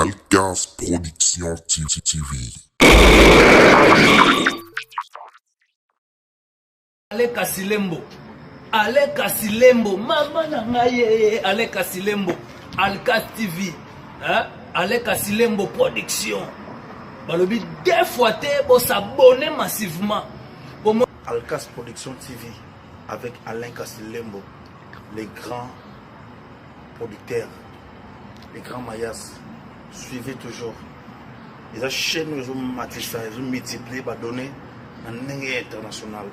Alcas Production TV. Aleka Silembo, mama na ngaye, Aleka Silembo, Alcas TV, hein? Aleka Silembo Production. Balobi deux fois te s'abonner massivement. Alcas Production TV avec Alain Kassilembo, les grands producteurs, les grands mayas. Suivez toujours. Les chaînes ils ont matissé, ils ont multiplié, ils ont donné un international.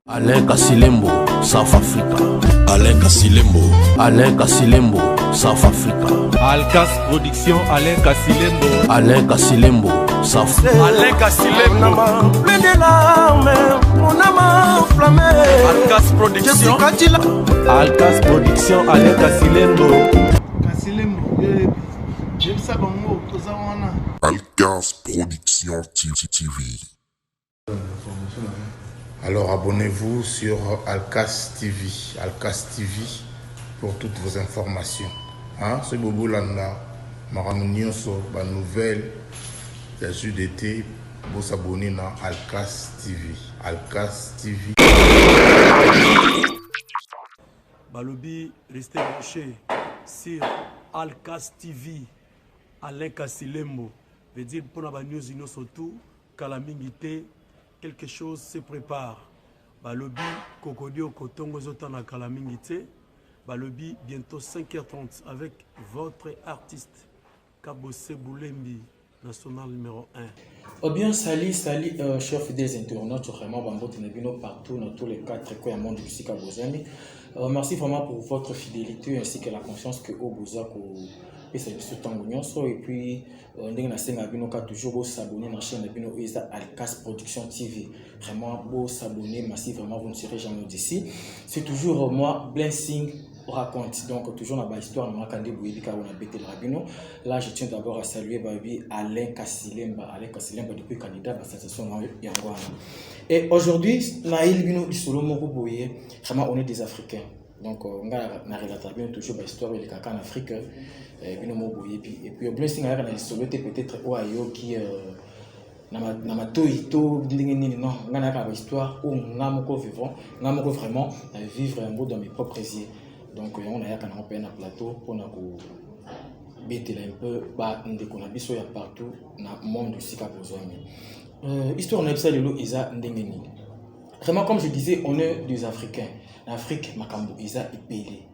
Alain Kassilembo, South Africa. Alain Kassilembo. Alain Kassilembo, South Africa. Alcas Production, Alain Kassilembo. Alain Kassilembo, South Africa. Alain Kassilembo. Plein de larmes, mon âme enflammée. Alcas Production. Alcas Production, Alain Kassilembo. Alcas Production TV. Alors abonnez-vous sur Alcas TV, Alcas TV pour toutes vos informations. Hein? Ce bobo landa, maramunioso, ba nouvelle, la jus d'été, vous s'abonner dans Alcas TV, Alcas TV. Balobi, restez branchés sur Alcas TV, Alain Kassilembo. Veut dire pour la news surtout, Kalamingité. Quelque chose se prépare. Balobi, Kokodio, Kotongo, Zotana, Kalamingite. Balobi, bientôt 5h30 avec votre artiste, Kabose Boulembi, national numéro 1. Oh bien, salut, chers fidèles internautes, vraiment, Bambo Tenebino partout, dans tous les 4 coins du monde du Kabosami. Merci vraiment pour votre fidélité ainsi que la confiance que vous avez. Et puis, on a toujours s'abonner à la chaîne de Alcas Production TV. Vraiment, beau s'abonner massivement, vous ne serez jamais d'ici. C'est toujours moi, Blessing raconte. Donc, toujours dans l'histoire de Makande Bouyebika, on a bêté le rabino. Là, je tiens d'abord à saluer Alain Kassilembo. Alain Kassilembo, depuis candidat à la sensation Yangwana. Et aujourd'hui, Naïl Bino du Solo Moko Boye, vraiment, on est des Africains. Donc, on a relaté toujours l'histoire de l'Afrique en Afrique. Et puis, Blessing a peut-être Oayo qui Namatoito, non, on a une histoire où on a vraiment vivre un mot dans mes propres yeux. Donc, on a un plateau pour nous bêter un peu, on a besoin partout dans le monde du Sika Bozouami. Histoire on a besoin de l'eau, Isa Ndengeni. Vraiment, comme je disais, on est des Africains. L'Afrique, Makambo, Isa est belé.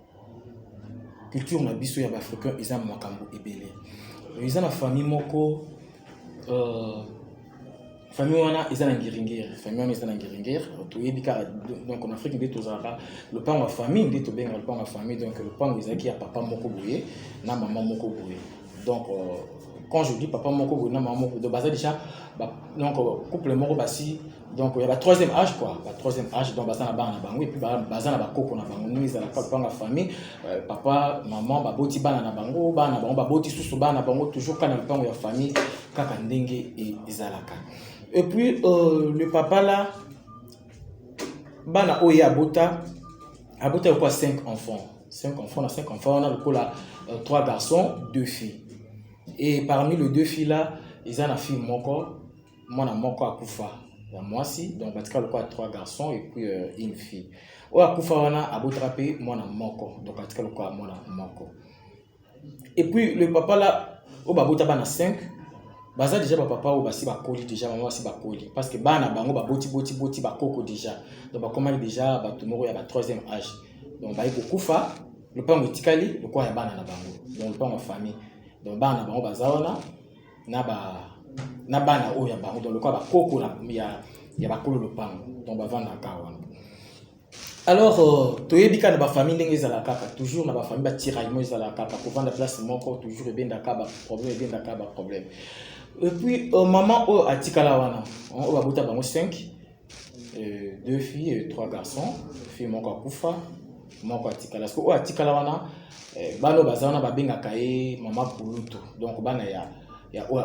Culture, on a besoin d'Africains, Isa Makambo est belé. Isa, la famille Moko, famille wana Isa Nangiringer, famille wana Isa Nangiringer, donc en Afrique, le pan de famille, le pan de famille, donc le pan Isa qui a papa Moko Boye, na maman Moko Boye. Donc, quand je dis papa Moko Boye, na maman Moko Boye, donc déjà, donc couple Moko Bassi. Donc il y a le troisième âge quoi, le troisième âge donc bazana bana bango et puis bazana ba koko na bango nous ils ont pas la famille papa maman ba boti bana na bango ba boti susu bana bango toujours quand le temps ya famille kaka ndenge et izalaka. Et puis le papa là bana oya abota quoi 5 enfants. 5 enfants, on a le coup là 3 garçons, 2 filles. Et parmi les 2 filles là, ils ont la fille moko, moi na moko akufa. Moi aussi, donc Batika le quoi 3 garçons et puis une fille. Ou à Koufawana, à Botrape, moi na moko. Donc Batika le quoi moi na moko. Et puis le papa là, au Babota bana 5. Baza déjà papa ou basi ba koli déjà maman si ba koli parce que bana bango ba boti ba koko déjà. Donc ba comment déjà ba tumoro ya ba 3e âge. Donc ba iko kufa, le papa mutikali, le quoi ya bana na bango. Donc le papa ma famille. Donc bana bango bazawana na bana oya bango dans le cas ba koko na ya ba kolo lopango donc ba vanda kawana. Alors toyebika na ba famille ndenge ezala kaka toujours na ba famille ba tiraillement ezala kaka pour vendre place moko toujours ebenda kaba problème. Et puis maman o atikala wana on va bota bango 5 2 filles et 3 garçons fille moko akufa moko atikala parce que o atikala wana bano bazana ba benga kae mama puluto donc bana ya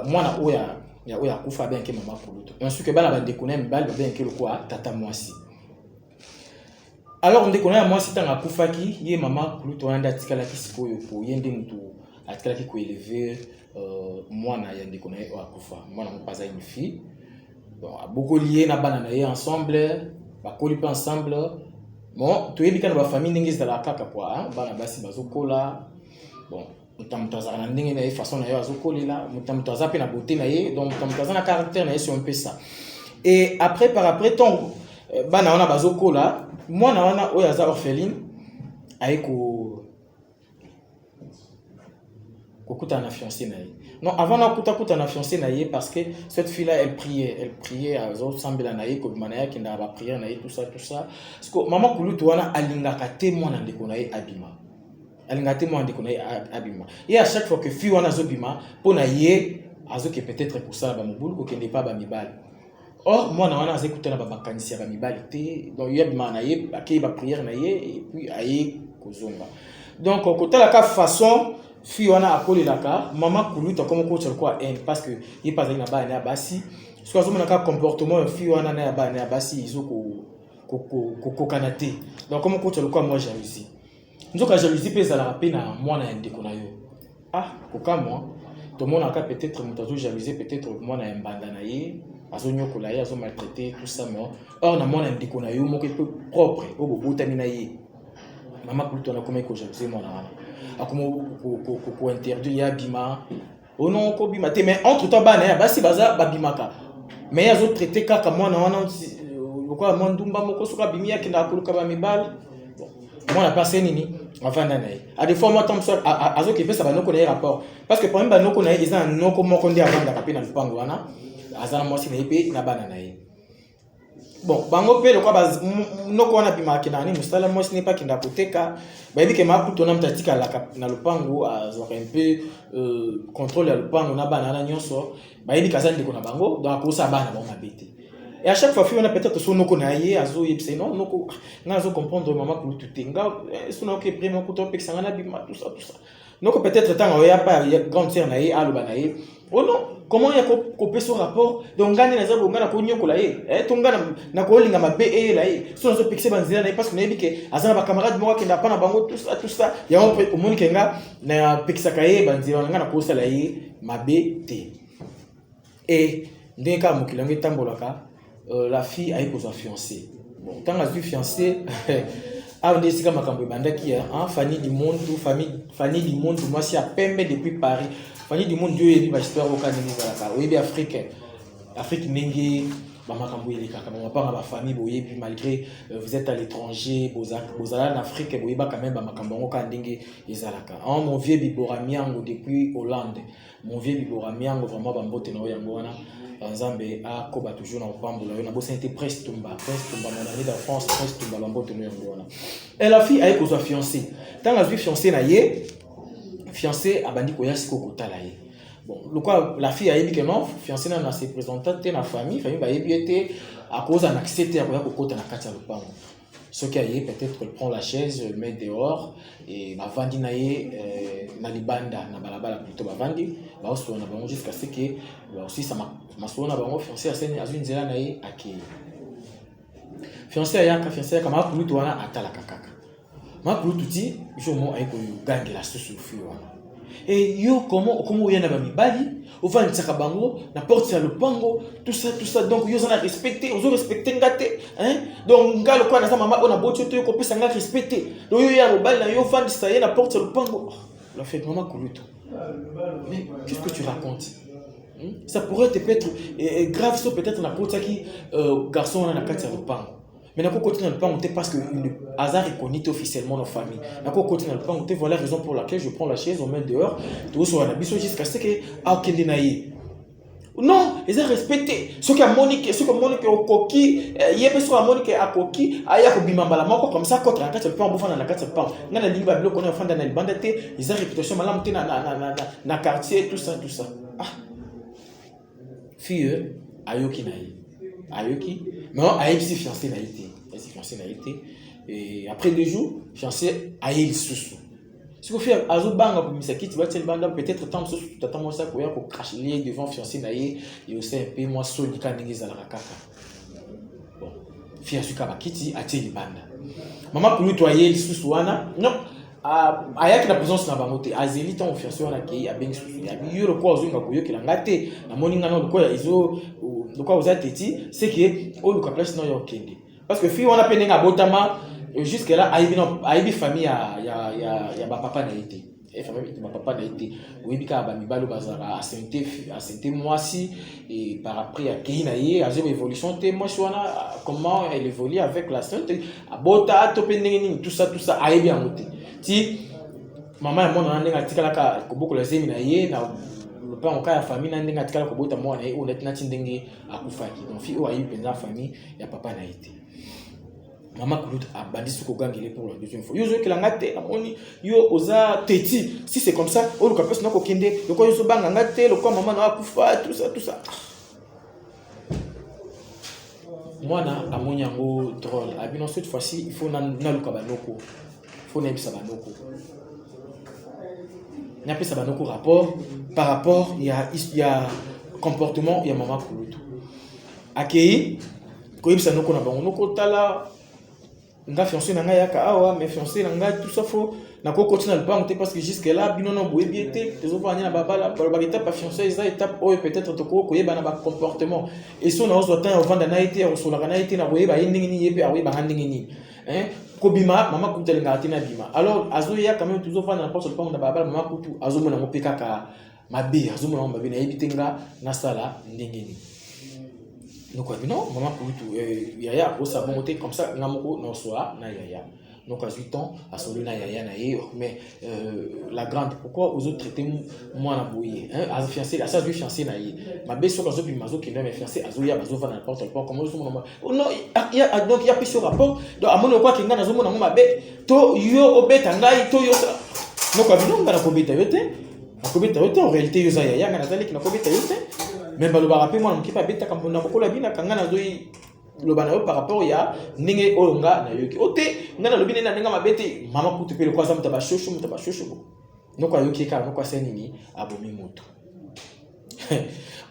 mwana oya ya kufa bien que maman puluto ensuite que bana ba déconner mbal bien que le quoi tata mwasi. Alors on déconner moi si tanga kufa ki ye maman puluto anda tikala ki sikoyo po yende mutu atikalaki koéleve mwana ya ndeko na ye oyo akufa mwana moko aza une fille bon abokoli ye na bana na ye ensemble bakoli mpe ensemble bon toyebi kaka na bafamille ndenge ezalaka kaka kwa bana basi bazokola bon moto azalaka na ndenge na ye façon na ye azokolela moto aza mpe na beauté na ye donc moto aza na caractère na ye c'est un peu ça et après par après ntongo bana wana bazokola mwana wana oyo aza orpheline aye kokutana na fiancé na ye non avant na kuta na fiancé na ye parce que cette fille là elle priait azosambela na ye kobima na ye akendaka baprière na ye tout ça parce que mama kulutu wana alingaka te mwana ndeko na ye abima alingaka te mwana ndeko na ye abima et à chaque fois que fille wana azobima mpo na ye azoke peut-être kosala bamobulu kokende pa bamibali or mwana wana aza ekutana bamakanisi ya bamibali te donc ye abima na ye akei baprière na ye et puis aye kozonga donc kotalaka façon fille wana akolelaka mama kuluta comme coach alikuwa haine parce que ye pas na bana ya basi so azomona ka comportement fille wana na ya bana ya basi izo ko kanate donc comme coach alikuwa moi jalousie nzoka jalousie pesa la pe na mwana ya ndeko na yo kokamwa to mona ka peut-être mutazo jalousie peut-être mwana ya mbanda na ye azonyokola ye azo maltraiter tout ça mais or na mwana ya ndeko na yo moko peu propre o bobotami na ye mama kuluta na comme ko jalousie mwana wana ko interdit ya bima oh non ko bima te mais entre temps bana ya basi baza babimaka mais azo traiter kaka mwana wana lokwa mondumba moko soka bimi ya kenda akuluka ba mibal mwana passé nini avanda na ye a des fois moi tom so azo ki pesa banoko na rapport parce que parmi banoko na ye eza noko moko ndi avanda ka pe na lupango wana azana mwasi na ye pe na bana na ye bon bango pe lokwa noko wana bima kina ni musala mwasi ne pa kinda koteka bayebi ke makuto na mtatika na lupango azwaka un peu contrôle ya lupango na bana na nyonso bayebi kazali ndeko na bango donc akosa bana bango mabete et à chaque fois on a peut-être son noko na ye azo yebse non noko nga azo comprendre maman kulutu tenga son noko premier kuto pe sanga na bima tout ça noko peut-être tant oya pa grande sœur na ye aloba na ye oh non comment ya ko pe son rapport donc ngani na zabo ngana ko nyokola ye tonga na ko linga mabe la ye so zo pixé banzela na parce que nayebi ke azana ba camarade mo kenda pa na bango tout ça ya on peut omoni kenga na pixaka kaye banzela ngana ko sala ye mabe te et ndeka mokilange tambolaka la fille a été fiancée. Bon, quand elle a été fiancée, on dit que makambo bandaki hein famille du monde moi si à Pembe depuis Paris famille du monde Dieu et ba histoire au Canada zalaka oui africain Afrique nengi ba makambo eleka kama pas ba famille boye puis malgré vous êtes à l'étranger bozala en Afrique boye ba quand même ba makambo ngo kandenge ezalaka mon vieux Bibora Miango depuis Hollande mon vieux Bibora Miango vraiment ba mbote na yango wana Nzambe a koba toujours na pambola na bossa était presque Tumba mon ami de France presque Tumba la mbote no yango wana et la fille a été fiancée tant la vie fiancée na ye fiancé abandi ko yasiko kotala ye bon la fille a dit que non fiancé na se présenter na famille ba yebi était à cause d'un accès à ko kota na kati ya lupango ce qui a eu peut-être qu'elle prend la chaise le met dehors et ba vandi na ye na libanda na balabala plutôt ba vandi ba oso na bango jusqu'à ce que aussi ça maso na bango fiancé aseni azwi nzela na ye aki fiancé ya kama kulutu wana atala kakaka ma kulutu ti jomo ayiko gangela susufi wana et yo comment yana ba mibali ofani tsaka bango na porte ya lupango tout ça donc yo zana respecter ozo respecter ngate hein donc ngalo kwa na sa mama ona botio to ko pesa nga respecter donc yo ya mobali na yo fandi sa ye na porte ya lupango la fête maman kulutu mais qu'est-ce que tu racontes ça pourrait peut-être grave ça peut-être na porte qui garçon na kati ya lupango mais na ko continuer le plan parce que le hasard reconnaît officiellement nos familles na ko continuer le plan voilà la raison pour laquelle je prends la chaise on met dehors tout sur la biso jusqu'à ce que akende na ye non ils ont respecté ce que Monique au coquille yé sur Monique à coquille aya ko bimamba moko comme ça contre la carte le plan bofana na carte plan ngana linga bilo connaît fanda na bandate ils ont réputation malam te na quartier tout ça fille ayoki na ye ayoki non ayoki fiancé na été et après 2 jours fiancé ayi susu ce qu'on fait azobanga pour misaki tu vas te banda peut-être tant susu tu attends ça pour cracher les devant fiancé na ye et aussi un peu moi solika ndengeza la kaka bon fiancé ka bakiti atie libanda mama pour lui toyer susu wana non ayaki na présence na bango te azeli ntango fiancé wana akei abengi susu yo lokola ozolinga koyokela nga te namoni nga no lokola lokola oza teti c'est que oluka place no yo okende parce que fille wana mpe ndenge abotama jusque là ayebi famille ya bapapa na ye te famille bapapa na ye te oyebi kaka bamibali bazalaka asente mwasi et par après akei na ye azoba évolution te mwasi wana comment elle évolue avec la sainte abota to mpe ndenge nini tout ça ayebi yango te ti mama ya mwana na ndenge atikalaka kobokola zemi na ye na lopango ka ya famille na ndenge atikala kobota mwana na ye oyo nati ndenge akufaki donc fille oyo ayebi mpenza famille ya papa na ye te Maman Koulout a bandit ce qu'on gagne pour la deuxième fois. Yo zo kelanga te amoni yo oza teti. Si c'est comme ça, o le kapes na ko kende, le ko yo so banga te, le ko maman na akufa tout ça. Moi na amoni yango drôle. Abino cette fois-ci, il faut na luka banoko. Il faut na bisa banoko. Na pesa banoko rapport par rapport il y a comportement il y a maman Koulout. Akei ko ibisa noko na bango noko tala nga fiancé na nga yaka awa mais fiancé na nga tout ça faut na ko continuer le pas parce que jusque là bino no boye biété les autres na babala ba étape fiancé ça étape oyo peut-être to ko yeba na ba comportement et so na ozo temps vendre na été o so la na été na boye ba ndingi ni yepe awe ba ndingi ni ko bima mama kutela ngati na bima alors azo ya quand même toujours vendre na porte le pas na babala mama kutu azo mona mo peka ka mabe azo mona mabe na yebitenga na sala ndingi ni. Donc non, maman Kouloutou, yaya, au sabon comme ça, namoko non soit na yaya. Donc à 8 ans, à son na yaya na yé, mais la grande, pourquoi aux autres traiter moi na bouillé, hein, à fiancé, à ça je fiancé na yé. Ma belle sur la zone du mazo qui n'est fiancé, à zoya mazo va n'importe le port, comment je mon non, il y a donc il y a plus ce rapport. Donc à mon quoi qui n'a zomo na ma belle, to yo obeta ngai to yo ça. Donc à non na kobeta yote, na kobeta yote en réalité yo za yaya na nazali qui na kobeta yote. Même le barapé moi qui pas bêta comme on a beaucoup la bina kanga na zoi le bana par rapport ya ninge onga na yoki ote ngana lobine na ninga mabete mama kutu pe le kwa zamta ba shosho donc kwa yoki ka kwa senini abomi moto.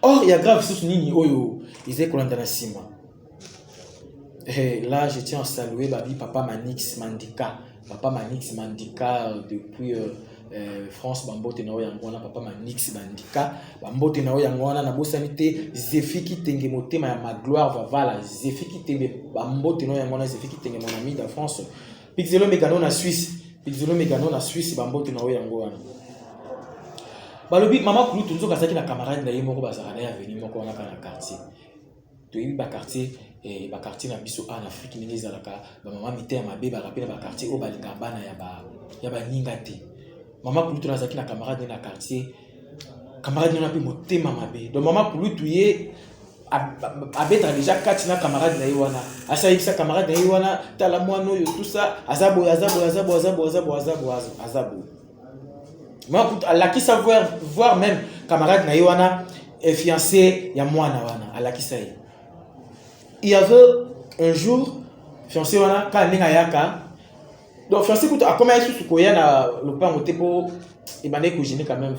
Or il y a grave sous nini oyo izé kolanda na sima. Là je tiens à saluer babi papa Manix Mandika depuis France bambote na oyangwana papa Manix Bandika bambote na oyangwana na bosanité Zefiki Tenge motema ya ma gloire va vala Zefiki Tenge bambote na oyangwana Zefiki Tenge mon ami de France Pixelo Megano na Suisse bambote na oyangwana balobi mama Kouloutou nzoka saki na camarade na ye moko bazaka na ya veni moko wana kana quartier to yi ba quartier na biso en Afrique ndenge ezalaka ba mama mité ya mabe ba rappeler ba quartier o balinga bana ya ba ninga te. Maman Kouloutou na zaki na camarade na quartier camarade na pe motema mabe donc maman Kouloutou ye abeta déjà kati na camarade na yiwana asa yibisa camarade na yiwana tala mwana yo tout ça azabo maman Kouloutou alaki savoir voir même camarade na yiwana fiancé ya mwana wana alaki sa yi. Il y avait un jour fiancé wana ka ninga yaka. Donc fiancé Kouloutou a commencé sous koya na le pan moté pour et bané que je n'ai quand même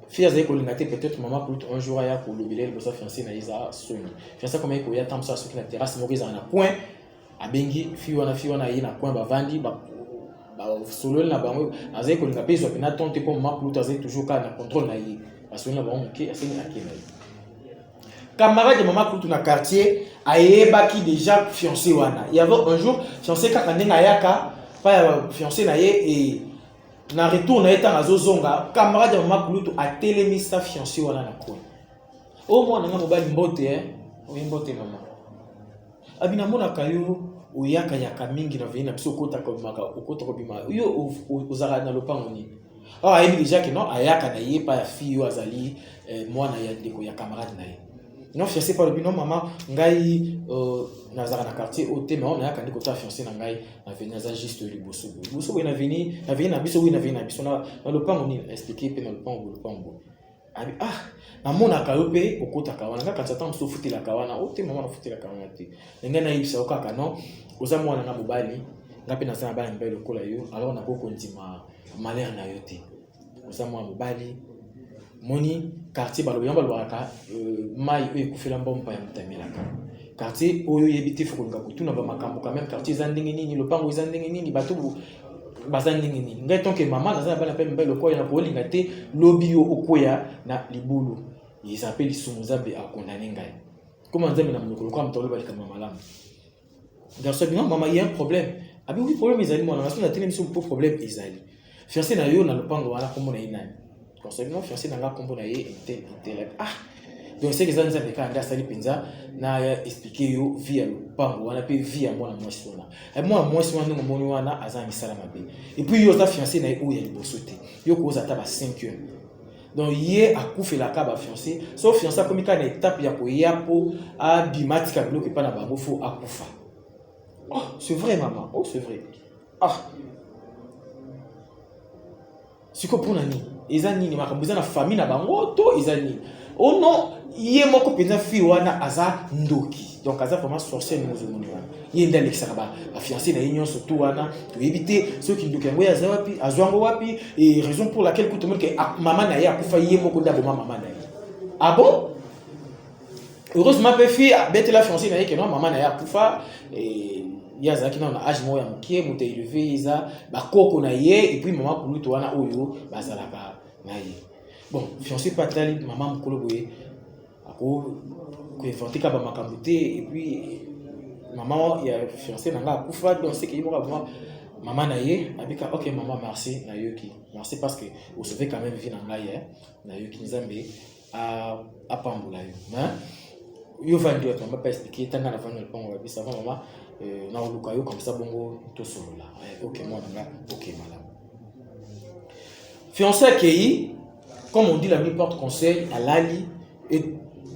fille azé ko lingate peut-être maman Kouloutou un jour aya ko lobelé le fiancé na isa soni fiancé comme ko ya tam ça sur la terrasse mo na coin a bengi fille wana yi na coin ba vandi ba solo na bango azé ko lingape zo pena tonte pour maman Kouloutou azé toujours ka na contrôle na yi parce que na bango ke asé na ke na yi camarade de maman Kouloutou na quartier ayebaki déjà fiancé wana. Il y avait un jour fiancé kaka ndenga yaka pas fiancé na ye et na retour na eta azozonga camarade de maman Kouloutou a télémis sa fiancé wana na coin. Au moins nga mobali mbote mbote maman. Abina mona kayo oyaka yaka mingi na vena biso kota ko bima. Yo ozara na lopango ni. Ah ayebi déjà que non ayaka na ye pa fille azali mwana ya ndeko ya camarade na ye. Non fiancé par le binom maman ngai nazara na quartier au thème on a kandi kota fiancé na ngai na veni naza juste liboso na veni na biso na le pango ni expliquer pe na le pango na mona kayope okota kawana nga kanza tant so futi la kawana au thème maman na futi la kawana te ngai na yibisa okaka non oza mwana na mobali ngape na sana bana mbele kola yo alors na ko ndima malheur na yo te oza mwana mobali moni quartier baloyamba lwaka mai ekufela mbompa ya mtamelaka quartier oyo yebite fukunga kutuna ba makambo quand même quartier za ndenge nini lopango za ndenge nini batubu bazani nini ngai tant que maman dans un bana pe mbele ko ya ko linga te lobby yo okoya na libulu ils appellent Sumuzabe à condamner ngai comment nzambe na mokolo kwa mtolo balika malamu garçon bien maman il y a un problème abi oui problème ils allaient moi na sona tene mission pour problème ils allaient fiancé na yo na lopango wana kombo na inani garçon bien fiancé na nga kombo na ye intel ah donc c'est que ça nous a fait anda sali penza na expliquer yo via lopango wana pe via moi na mwasi wana et moi wana ngomoni wana azami salama be et puis yo za fiancé na yo ya liboso te yo ko za ta ba 5 heures donc hier a coufé la caba fiancé sauf fiancé comme une étape ya ko ya po a bimatika bloqué pas na bango fo akufa oh c'est vrai maman oh c'est vrai ah c'est quoi pour nani ezani ni makambuza na famille na bango to ezani oh non yé moko penza fi wana aza ndoki donc aza vraiment sorcier nous omoni wana yé ndale kisaba ba fiancé na union surtout wana to éviter ceux qui ndoki yango aza wapi azwango wapi et raison pour laquelle tout le monde que maman na ya kufa yé moko ndabo maman na ya ah bon heureusement pe fi bête la fiancé na yé que non maman na ya kufa et yaza ki na âge mo ya mokie moto élevé iza ba koko na yé et puis maman pour lui to wana oyo bazalaka na yé bon fiancé patali maman mokolo boye ako inventer ka ba makambuté et puis maman ya fiancé nanga akufa donc c'est que yimoka vraiment maman na yé abika OK maman merci na yoki merci parce que vous savez quand même vie nanga yé na yoki nzambe a pambula yo hein yo vandi to m'a pas expliquer tanga na vandi le pont wa bisa maman na oluka yo comme ça bongo to solo là OK moi nanga OK madame fiancé accueilli comme on dit la nuit porte conseil à l'ali et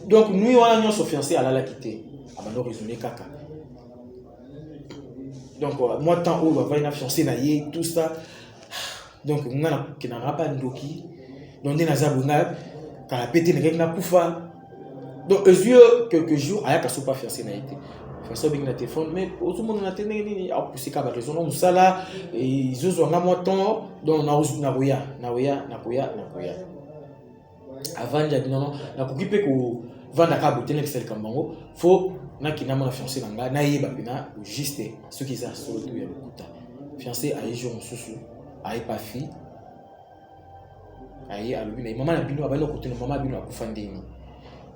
donc nous on a nous fiancé à la quitter abandon raisonner kaka donc moi tant où va venir fiancé na yé tout ça donc on a qui n'a pas ndoki donc des nazabunga kala pété na kufa donc aux yeux quelques jours aya kaso pas fiancé na été fiancé bien na téléphone mais tout le monde na tene ni a poussé ka ba raison on sala et ils ont nga moton donc na boya avant de non na kokipe ko vanda ka boté na sel kambango faut na kinama na fiancé nanga na yeba pena juste ce qui ça sur tout ya lokuta fiancé a jour mususu a pas fi aïe à l'objet maman a bino abalo côté maman bino akufa ndeni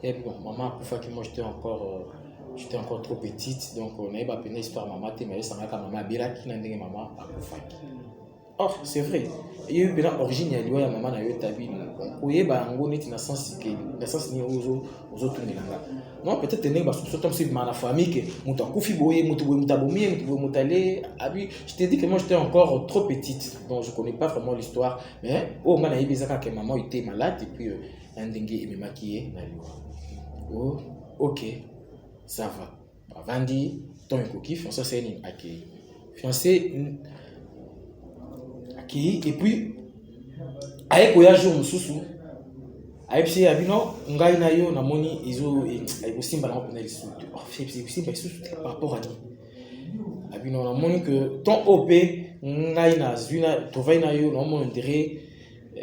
et bon maman akufa qui moi j'étais encore trop petite donc on a pas pena histoire maman te mais ça ka maman bira qui na ndenge maman akufa oh c'est vrai il y a eu bien origine ya liwa ya maman na yo tabi oyeba ngo neti na sens que na sens ni ozo tunelanga non peut-être tenir ba surtout si ma la famille que muto akufi boye muto boye mutale abi je te dis que moi j'étais encore trop petite donc je connais pas vraiment l'histoire mais oh ngana yebizaka que maman était malade et puis ndenge et me maquiller na liwa oh OK ça va vandi ton coquille fiancé c'est ni accueilli fiancé et puis aye ko ya jour mususu aye psi abino ngai na yo na moni izo aye simba na pona lisusu oh simba lisusu par rapport à ni abino na moni que ton OP ngai na zwina to vai na yo na mon intérêt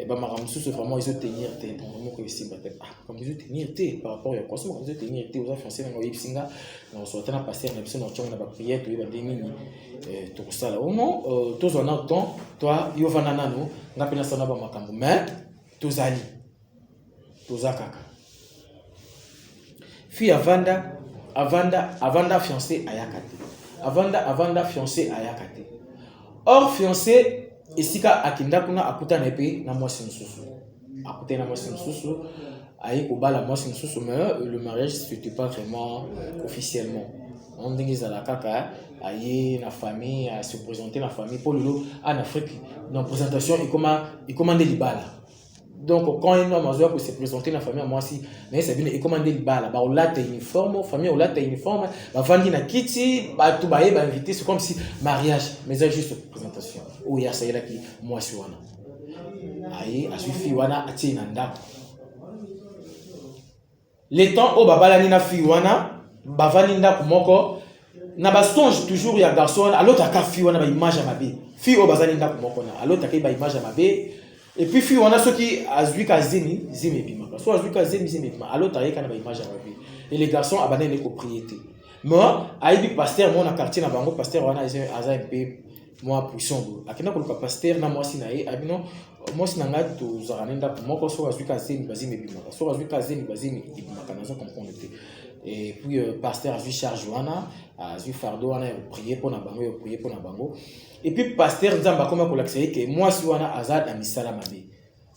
ba mara mususu vraiment izo tenir tête donc mo ko simba tête comme izo tenir tête par rapport à quoi ça izo tenir tête aux fiancés na yipsinga na so tana passer na biso na chonga na ba prière to ba demini to sala ou non tous on a temps toi yo vanana no ngapena sana ba makambo mais tozali tozakaka fi avanda fiancé ayakate avanda fiancé ayakate or fiancé esika akinda kuna akuta na pe na mwasi mususu akuta na mwasi mususu ayi ko bala mwasi mususu mais le mariage c'était pas vraiment officiellement on dit que la kaka ayi na famille à se présenter la famille pour le en Afrique dans présentation il commande libala donc quand il a pour se présenter la famille à moi si mais c'est bien il commande libala ba olata uniforme famille olata uniforme ba vandi na kiti ba tout ba invité c'est comme si mariage mais c'est juste présentation ou ya ça là qui moi si wana ayi a suivi wana ati na ndako les temps au babala ni na fi wana ba vandi ndako moko na ba songe toujours ya garçon à l'autre ka fi wana ba image à mabe fi au bazali ndako moko na à l'autre ka ba image à mabe et puis fi wana ceux qui azui ka zemi bima soit azui ka zemi bima à l'autre ka na ba image à mabe et les garçons abandonnent les propriétés moi aïbi pasteur mon na quartier na bango pasteur wana aza un peu moi puissant akenda ko ka pasteur na moi sinaye abino moi sinanga to zaranenda pour moi ko so azuka zemi bazimi bimaka so azuka zemi bazimi bimaka na zo comprendre te et puis pasteur a vu charge wana a vu fardeau wana prier pour na bango et puis pasteur nzamba comme ko l'accès que moi si wana azad na misala mabe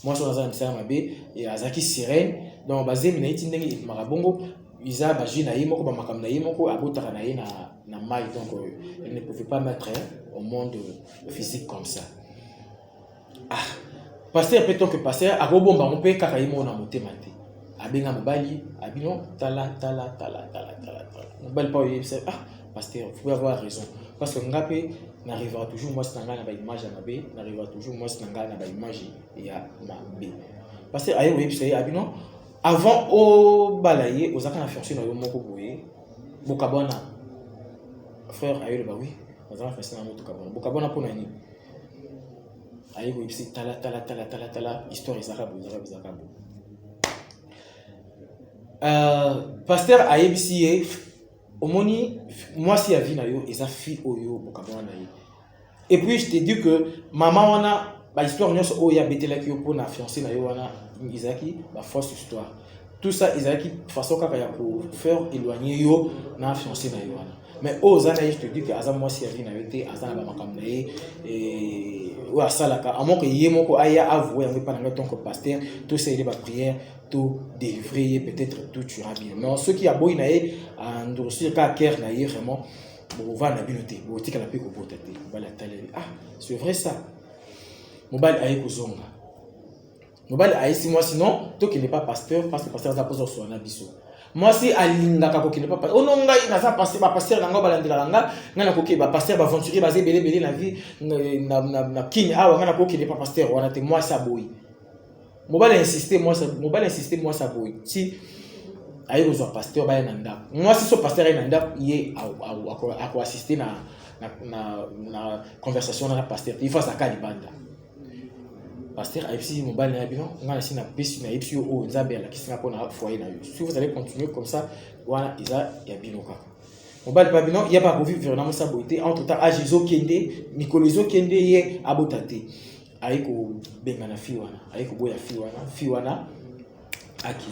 moi so azad na misala mabe et azaki sirène donc bazimi na itindenge bimaka bongo Isa baji na yimo ko ba makam na yimo ko abotaka na ye na mai donc elle ne pouvait pas mettre au monde physique comme ça. Ah, pasteur peut-être que pasteur a robomba mon pe kaka yimo na motema te. Abenga mobali, abino tala. Mobali pas y ah pasteur, vous pouvez avoir raison parce que ngapé n'arrivera toujours moi stanga na ba image na be, n'arrivera toujours moi stanga na ba image ya na be. Pasteur ayo yebse abino avant au balayer aux accords fiancés na yo moko boye bokabona frère ayo ba oui aux accords fiancés na moko kabona bokabona pona ni ayo ko ipsi tala histoire ezaka pasteur ayebisi omoni moi si a vie na yo eza fille oyo bokabona na ye et puis je te dis que maman wana ba histoire nyonso oyo ya betela ki yo pona fiancé na yo wana Isaki, la fausse histoire. Tout ça, Isaki, façon kaka ya pour faire éloigner yo na fiancé na yo. Mais aux années, je te dis que Azam moi si a vu na yote, Azam ba makam na ye et ou asalaka. À moins que yemo ko aya avoué en pas dans ton pasteur, tout ça il va prière, tout délivrer peut-être tout tu bien. Mais ceux qui a boy na ye endurcir ka cœur na ye vraiment bon va na biloté, bon tika la pe ko potete. Ba la télé. Ah, c'est vrai ça. Mobile aye ko zonga. Mobile aïsi moi sinon toi qui n'est pas pasteur parce que pasteur za poser sur na biso moi si alinga ka ko qui n'est pas pasteur ononga na za passer ba pasteur nga balandela nga ngana ko ke ba pasteur ba aventurier ba belé na vie na king awa ngana ko qui n'est pas pasteur wana te moi ça boy mobile insister moi ça boy si aïe aux pasteur ba nanda moi si so pasteur nanda yé à ko assister na conversation na pasteur il faut ça ka libanda pasteur AFC mobile na bilan on a na pesi na ipsi o nzambe la kisinga pona foyer na yo si vous allez continuer comme ça voilà isa ya binoka mobile pas bilan il y a pas pour vivre vraiment ça beauté entre temps a Jésus kende Nicolizo kende ye abotate aiko benga na fi boya fi wana aki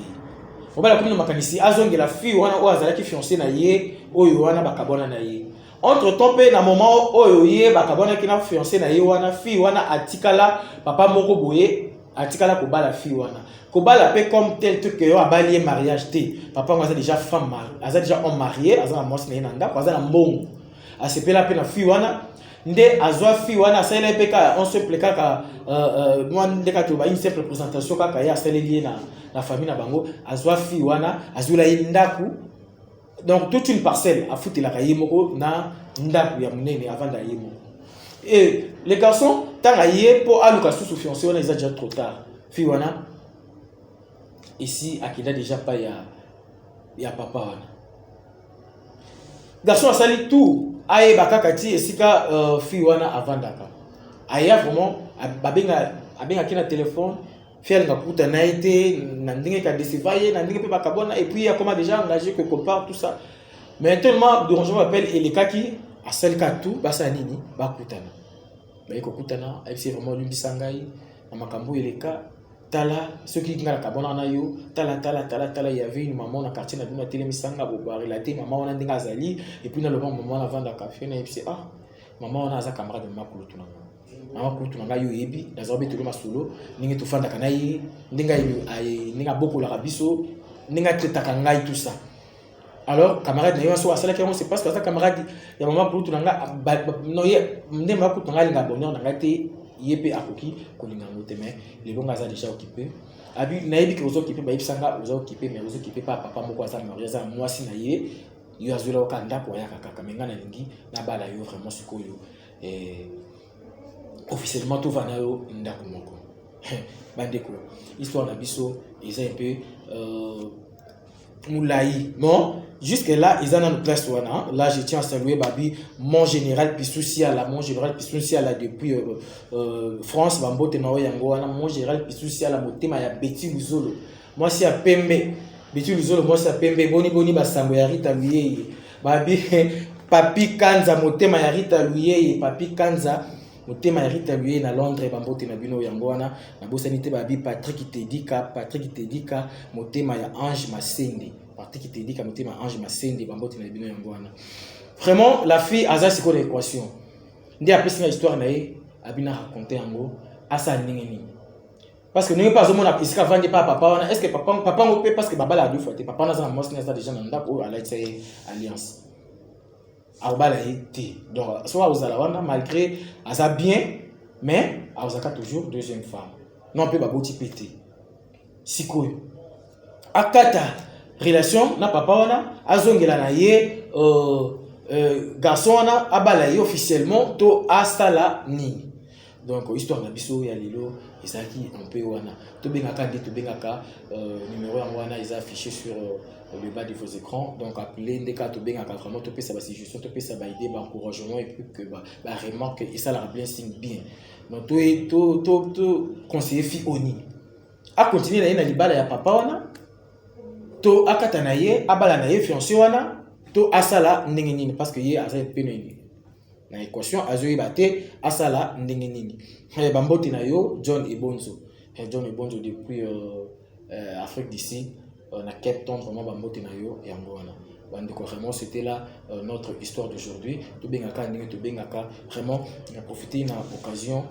mobile comme na makanisi azonge la fi wana o azala ki fiancé na ye oyo wana bakabona na ye entre temps pe na moment oyo ye bakabona ki na fiancé na ye wana fi wana atikala papa moko boye atikala ko bala fi wana ko bala pe comme tel truc que yo abali mariage te papa nga déjà femme mariée aza déjà homme marié aza na mosi na nda aza na mbongo asepela pe na fi wana nde azwa fi wana asele pe ka on se pleka ka moi ndeka to ba une simple présentation kaka ya asele lié na famille na bango azwa fi wana azula ndaku. Donc toute une parcelle a foutu la kayemoko na ndaku ya munene avant d'ayemo. Et les garçons tant aye pour aluka sous fiancé on a déjà trop tard. Fi wana ici akida déjà pas ya papa wana. Garçon a sali tout aye bakakati esika fi wana avant daka. Aya vraiment abenga kina téléphone faire nga kuta na été na ndenge ka décevaye na ndenge pe bakabona et puis il a comment déjà engagé quelque part tout ça mais tellement de gens m'appelle et les cas qui a celle ka tout basa nini bakutana ba ko kutana c'est vraiment lumbisangai na makambo les cas tala ceux qui ngala kabona na yo tala il y avait une maman na quartier na bima télémisanga bo ba relater maman on ndinga zali et puis na le bon moment avant da café na c'est ah maman on a za camarade de makulu tuna mama kutu na yo yebi dazobe to masolo ningi to fanda kanayi ninga boko la biso ninga tretaka ngai tout ça alors camarade na yo so asala kemo c'est parce que ça camarade ya mama kutu na no ye ndé mama kutu ngai nga bonheur na ngai te yepe akoki ko linga ngote mais les bonga za déjà occupé abi na yebi ko zo occupé ba yipsanga ozo occupé mais ozo occupé pas papa moko za mariage za moi si na ye yo azula okanda ko ya kaka menga na lingi na bala yo vraiment sikoyo officiellement tout va na yo ndako moko bandeko histoire na biso ils un peu moulaï non jusque là ils en ont place wana là je tiens à saluer babi mon général Pissoucia là depuis France bambote na yango wana mon général Pissoucia la motema ya Betty Luzolo moi si a pembe Betty Luzolo moi si a pembe boni basango ya Rita Lié babi Papi Kanza motema ya Rita Luye Papi Kanza motema ya Rita Luye na Londres bambote na bino yango wana na bosani te babi Patrick Tedika motema ya Ange Masende Patrick Tedika motema ya Ange Masende bambote na bino yango wana. Vraiment la fille aza siko na équation ndi apesi na histoire na ye abina raconter yango asa ningeni parce que nous pas au monde à pisca vendre pas papa est-ce que papa on peut parce que baba la deux fois papa n'a pas moi c'est déjà dans d'accord à l'alliance alliance abala été donc soit aux alawana malgré asa bien mais azaka toujours deuxième femme non peut baboti pété siko akata relation na papa wana azongela na ye garçon wana abala ye officiellement to astala ni. Donc histoire na biso ya lelo ezaki un peu wana to bengaka numéro yango wana est affiché sur le bas de vos écrans, donc appelez ndeka to bengaka vraiment to pesa ba suggestion to pesa ba idée ba encouragement et puis que ba remarque et ça la bien signe bien. Donc to conseiller fi oni a continuer na libala ya papa wana to akata na ye abala na ye fiancé wana to asala ndenge nini parce que ye aza peneni na équation azoyi bate asala ndenge nini bambote na yo John Ebonzo depuis Afrique d'ici na Cape Town vraiment bambote na yo yango wana bandeko vraiment c'était là notre histoire d'aujourd'hui to bengaka ndenge to bengaka vraiment na profiter na occasion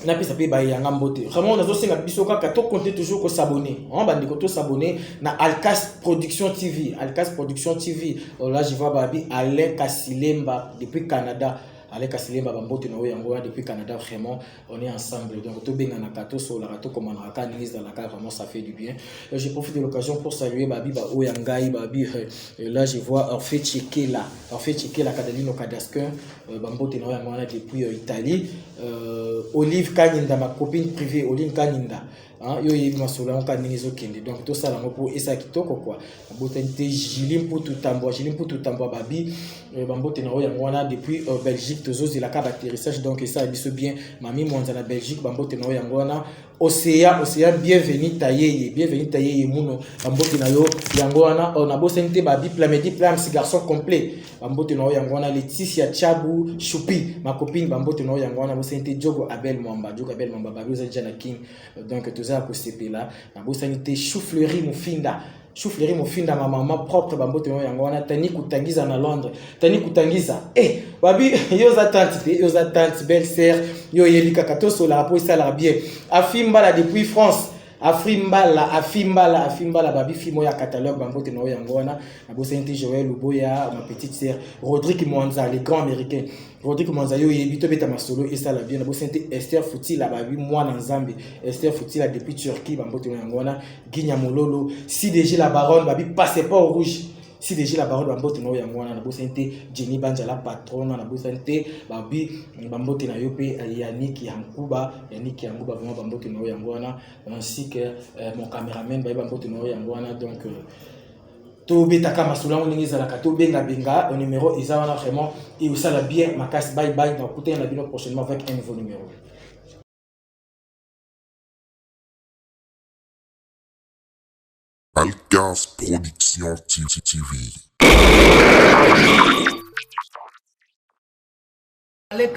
na pesa pe ba yanga mbote vraiment on a aussi biso kaka to compter toujours ko s'abonner on bandeko to s'abonner na Alcas Production TV là je vois babi Alain Kasilemba depuis Canada Alain Kasilemba bambote na yango depuis Canada vraiment on est ensemble donc to benga na kato so la kato comme on a ka mise dans la carte vraiment ça fait du bien. Je profite de l'occasion pour saluer babi ba oyangai babi là je vois on fait checker la Cadalino Cadasquin bambote na yango depuis Italie. Olive Kaninda, ma copine privée, Olive Kaninda. Yo yebi masolo on kanini zo kende donc tout ça là pour esa kitoko quoi botente Jilim pour tout tamboa babi bambote na yango wana depuis Belgique tozozi la carte d'atterrissage donc ça biso bien mami monza na Belgique bambote na yango wana Océan bienvenue taye muno bambote na yo yango wana on a bosente babi plamedi plan si garçon complet bambote na yango wana Laetitia Chabu Choupi ma copine bambote na yango wana bosente Jogo Abel Mwamba babi za jana king donc tout ça ko sepela na bosante Choufleurie Mofinda ma maman propre bambote na yango wana tani kutangiza na Londres babi yoza tante belle sœur yo yelika katoso la po ça la bien afimbala depuis France afimbala babi fimo ya catalogue bambote na yango wana na bosante Joël Luboya ma petite sœur Rodrigue Mwanza les grands américains Rodrigue Mwanza yo yebito beta masolo et ça la bien na bosante Esther Foutila babi mwana nzambe Esther Foutila depuis Turquie bambote na yango wana Ginya Mololo CDG la baronne babi passeport rouge si déjà la parole bambote na yango wana na bosante Jenny Banja la patronne na bosante babi bambote na yo pe Yannick Yankuba vraiment bambote na yango wana ainsi que mon caméraman babi bambote na yango wana donc to betaka masula ndenge ezalaka to benga au numéro eza wana vraiment et ça la bien makasi bye donc écoutez na bino prochainement avec un nouveau numéro. Alcas Production TV. Ale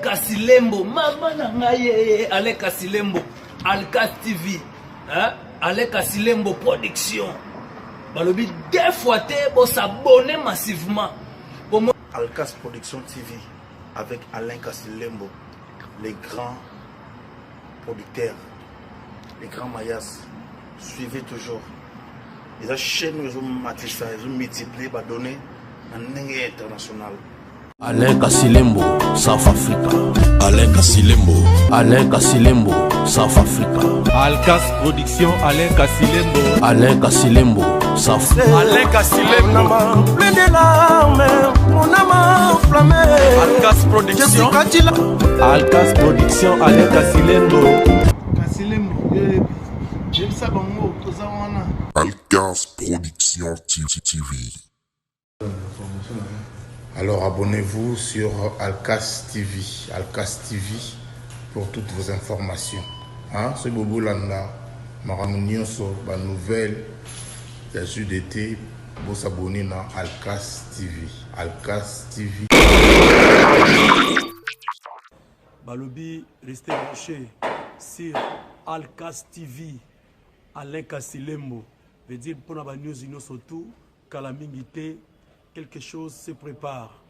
Kasilembo, mama na ngaye, Ale Kasilembo, Alcas TV, Ale Kasilembo Production. Balobi deux fois bo s'abonner massivement. Alcas Production TV avec Alain Kasilembo, les grands producteurs, les grands mayas. Suivez toujours. Les chaînes ils ont matissé, ils ont multiplié, ils ont donné un international. Alain Kasilembo, South Africa. Alain Kasilembo, South Africa. Alcas Production, Alain Kasilembo, South Africa. Alain Kasilembo, plein de larmes, mon âme enflammée. Alcas Production, Alcas Production, Alain Kasilembo. Alcas Production TV. Alors abonnez-vous sur Alcas TV pour toutes vos informations. Ce bobo landa, maramounyonso, ba nouvelle, la d'été, vous abonnez dans Alcas TV. Alcas TV. Balobi, restez branchés sur Alcas TV. Alain Kasilembo. Veut dire pour la news surtout, Kalamingité, quelque chose se prépare.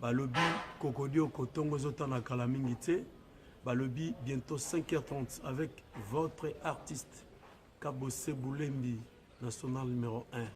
Balobi, Kokodio, Kotongo, Zotana, Kalamingité. Balobi, bientôt 5h30 avec votre artiste Kabose Boulembi, national numéro 1.